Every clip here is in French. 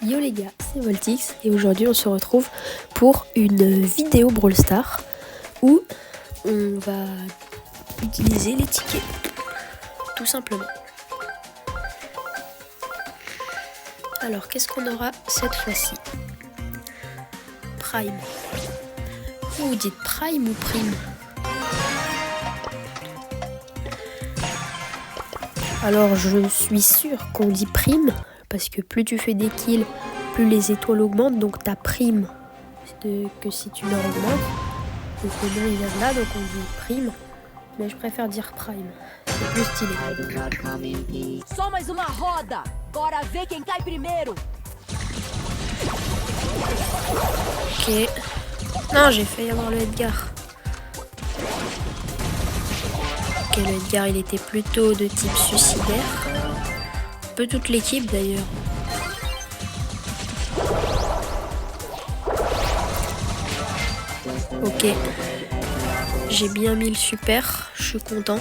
Yo les gars, c'est Voltix et aujourd'hui on se retrouve pour une vidéo Brawl Stars où on va utiliser les tickets, tout simplement. Alors qu'est-ce qu'on aura cette fois-ci? Prime. Vous dites Prime ou Prime? Alors je suis sûr qu'on dit Prime. Parce que plus tu fais des kills, plus les étoiles augmentent. Donc ta prime que si tu leur augmentes. Donc le nom il vient de là, donc on dit prime. Mais je préfère dire prime. C'est plus stylé. Só mais uma roda. Bora ver quem cai primeiro. Ok. Non, j'ai failli avoir le Edgar. Ok, le Edgar il était plutôt de type suicidaire. Un peu toute l'équipe d'ailleurs. Ok. J'ai bien mis le super. Je suis content.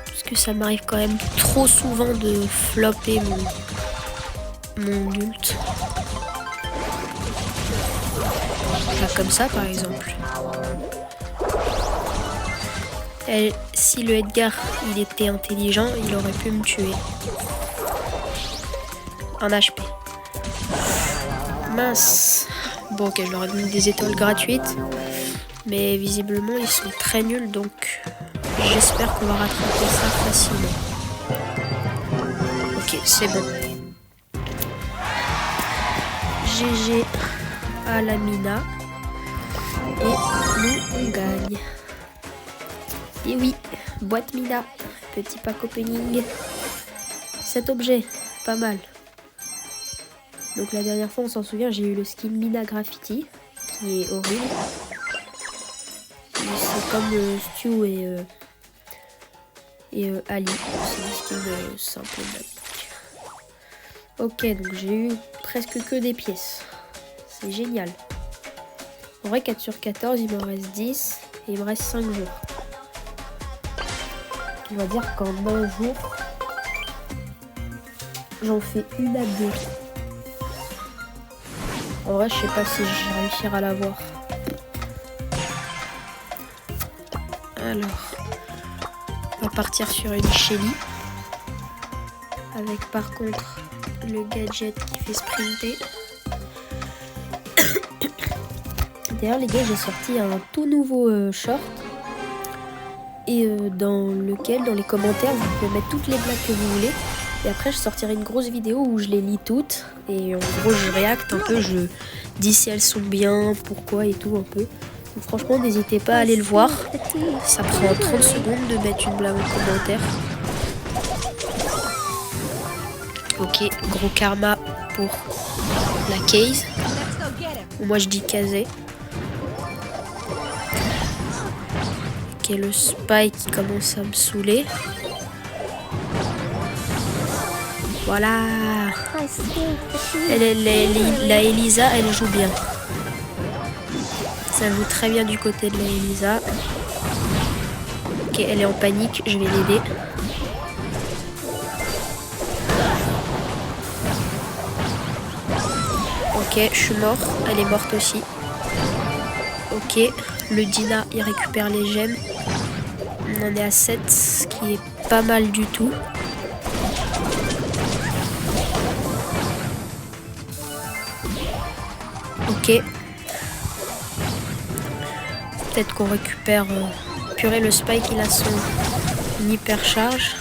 Parce que ça m'arrive quand même trop souvent de flopper mon ult. Pas comme ça par exemple. Si le Edgar il était intelligent, il aurait pu me tuer. Un HP. Mince. Bon ok, je leur ai donné des étoiles gratuites. Mais visiblement ils sont très nuls, donc j'espère qu'on va rattraper ça facilement. Ok, c'est bon. GG à la Mina. Et nous on gagne. Et oui, boîte Mina. Petit pack opening. Cet objet, pas mal. Donc la dernière fois, on s'en souvient, j'ai eu le skin Mina Graffiti, qui est horrible. C'est comme Stu et Ali. C'est des skins simples. Ok, donc j'ai eu presque que des pièces. C'est génial. En vrai, 4 sur 14, il m'en reste 10 et il me reste 5 jours. On va dire qu'en un jour, j'en fais une à deux. En vrai, je sais pas si je vais réussir à l'avoir. Alors, on va partir sur une Shelly. Avec par contre le gadget qui fait sprinter. D'ailleurs les gars, j'ai sorti un tout nouveau short. Et dans les commentaires, vous pouvez mettre toutes les blagues que vous voulez. Et après, je sortirai une grosse vidéo où je les lis toutes. Et en gros, je réacte un peu. Je dis si elles sont bien, pourquoi et tout un peu. Donc franchement, n'hésitez pas à aller le voir. Ça prend 30 secondes de mettre une blague en commentaire. Ok, gros karma pour la case. Moi, je dis casé. Ok, le spike qui commence à me saouler. Voilà. La Elisa, elle joue bien. Ça joue très bien du côté de la Elisa. Ok, elle est en panique, je vais l'aider. Ok, je suis mort. Elle est morte aussi. Ok, le Dina, il récupère les gemmes. On en est à 7, ce qui est pas mal du tout. Ok. Peut-être qu'on récupère... Purée, le Spike, il a son hyper charge.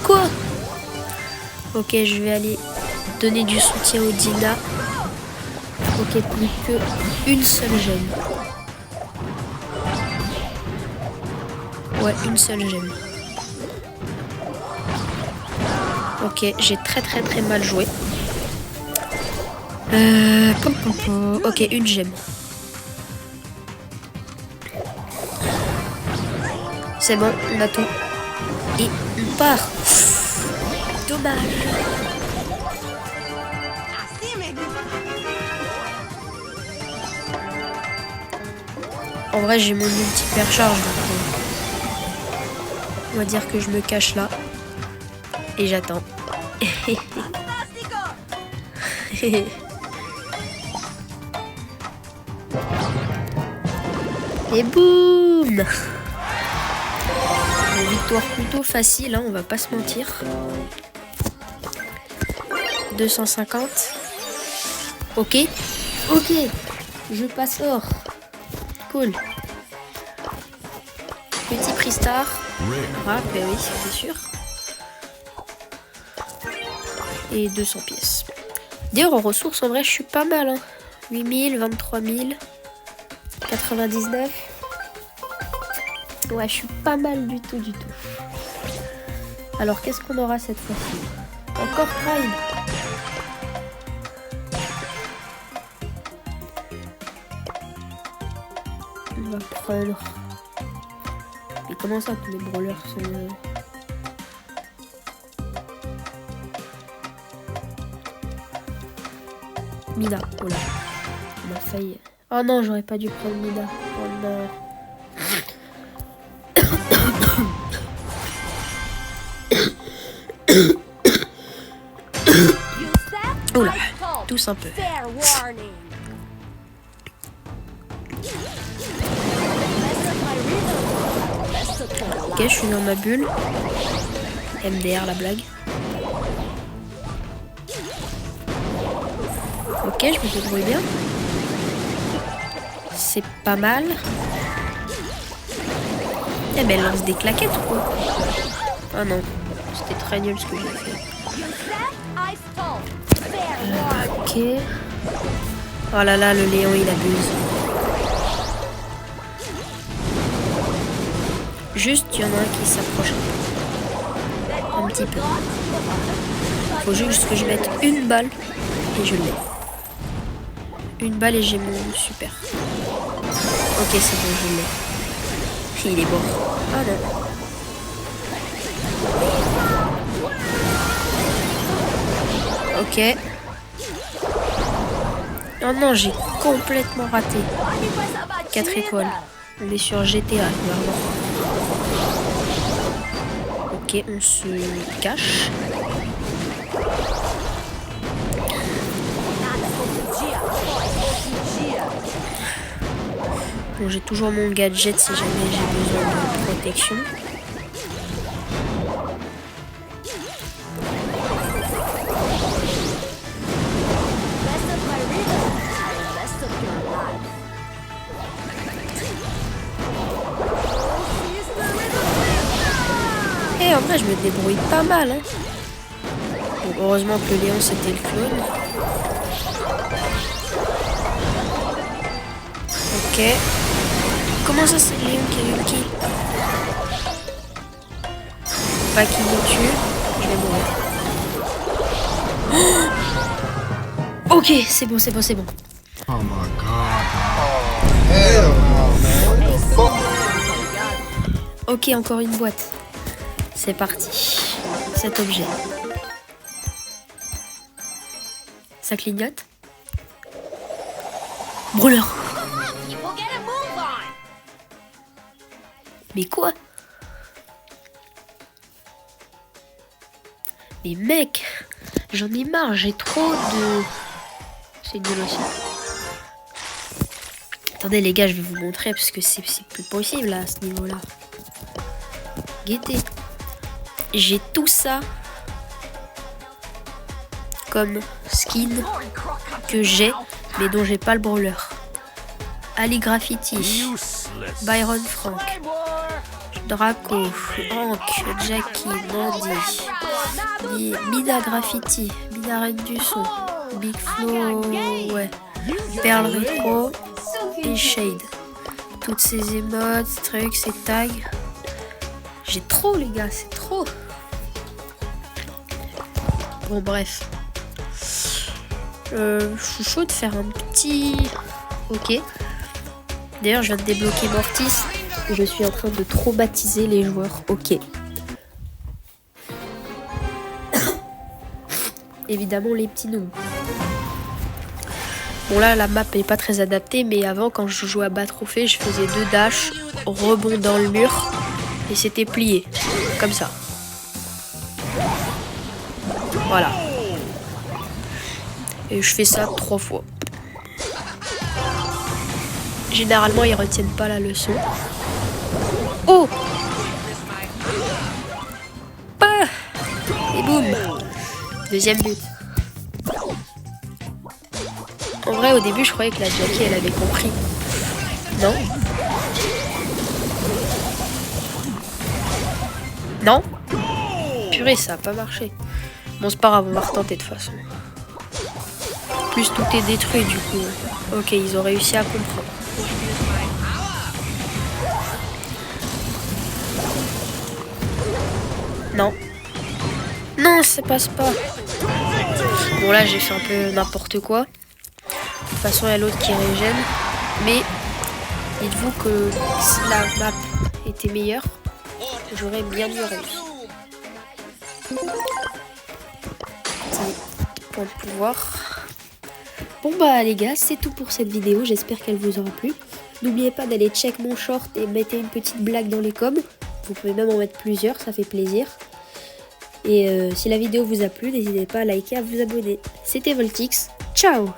Quoi? Ok, je vais aller donner du soutien au Dina. Ok, plus qu'une seule gemme. Ouais, une seule gemme. Ok, j'ai très mal joué. Ok, une gemme. C'est bon, on a tout. Et on part. Dommage. En vrai, j'ai mon ulti hyper charge. Donc, on va dire que je me cache là. Et j'attends. Et boum! Une victoire plutôt facile, hein, on va pas se mentir. 250. Ok. Ok. Je passe or. Cool. Petit prix star. Ah, ben oui, c'est sûr. Et 200 pièces. D'ailleurs, en ressources, en vrai, je suis pas mal. Hein. 8000, 23 000, 99. Ouais, je suis pas mal du tout, Alors, qu'est-ce qu'on aura cette fois-ci? Encore Prime. On va prendre... Mais comment ça, tous les brawlers sont... Mina, oh là, on a failli. Oh non, j'aurais pas dû prendre Mina. Oh non. Oh là, tous un peu. Ok, je suis dans ma bulle. MDR la blague. Ok, je me débrouille bien. C'est pas mal. Eh ben elle lance des claquettes ou quoi? Ah non, c'était très nul ce que j'ai fait. Ok. Oh là là, le Léon il abuse. Juste, il y en a un qui s'approche un petit peu. Faut juste que je mette une balle et je l'ai. Une balle et j'ai mon super. Ok, c'est bon, je l'ai. Il est bon. Ah non. Ok. Oh non, j'ai complètement raté. 4 étoiles. On est sur GTA, vraiment. Ok, on se cache. Bon, j'ai toujours mon gadget si jamais j'ai besoin de protection. Et en vrai, je me débrouille pas mal. Hein. Bon, heureusement que Léon c'était le clone. Ok. Comment ça c'est Léon qui a eu le kill? Pas qu'il me tue. Je vais mourir. Oh ok, c'est bon, c'est bon, c'est bon. Oh my god. Oh hell no, man. Ok, encore une boîte. C'est parti. Cet objet. Ça clignote. Brûleur. Mais quoi? Mais mec, j'en ai marre, j'ai trop de... C'est nul aussi. Attendez les gars, je vais vous montrer parce que c'est plus possible là, à ce niveau-là. Guettez. J'ai tout ça comme skin que j'ai, mais dont j'ai pas le brawler. Ali Graffiti, Byron Frank, Draco, Hank, Jackie, Mandy, Mina Graffiti, Mina Reine du Son, Big Flo, ouais, Perle Retro et Shade. Toutes ces émotes, trucs, ces tags. J'ai trop les gars, c'est trop. Bon bref. Je suis chaud de faire un petit... Ok. D'ailleurs je viens de débloquer Mortis. Je suis en train de traumatiser les joueurs. Ok. Évidemment les petits noobs. Bon là la map est pas très adaptée. Mais avant quand je jouais à bas trophée, je faisais 2 dash, rebond dans le mur. Et c'était plié. Comme ça. Voilà. Et je fais ça 3 fois. Généralement, ils retiennent pas la leçon. Oh! Ah! Et boum! Deuxième but. En vrai, au début, je croyais que la Jackie, elle avait compris. Non? Non? Purée, ça a pas marché. Bon, c'est pas grave, on va retenter de toute façon. En plus, tout est détruit du coup. Ok, ils ont réussi à comprendre. Non. Non, ça passe pas. Bon, là, j'ai fait un peu n'importe quoi. De toute façon, il y a l'autre qui régène. Mais dites-vous que si la map était meilleure, j'aurais bien mieux réussi. Point de pouvoir. Bon bah les gars, c'est tout pour cette vidéo. J'espère qu'elle vous aura plu. N'oubliez pas d'aller check mon short et mettez une petite blague dans les coms. Vous pouvez même en mettre plusieurs, ça fait plaisir. Et si la vidéo vous a plu, n'hésitez pas à liker, à vous abonner. C'était Voltix. Ciao!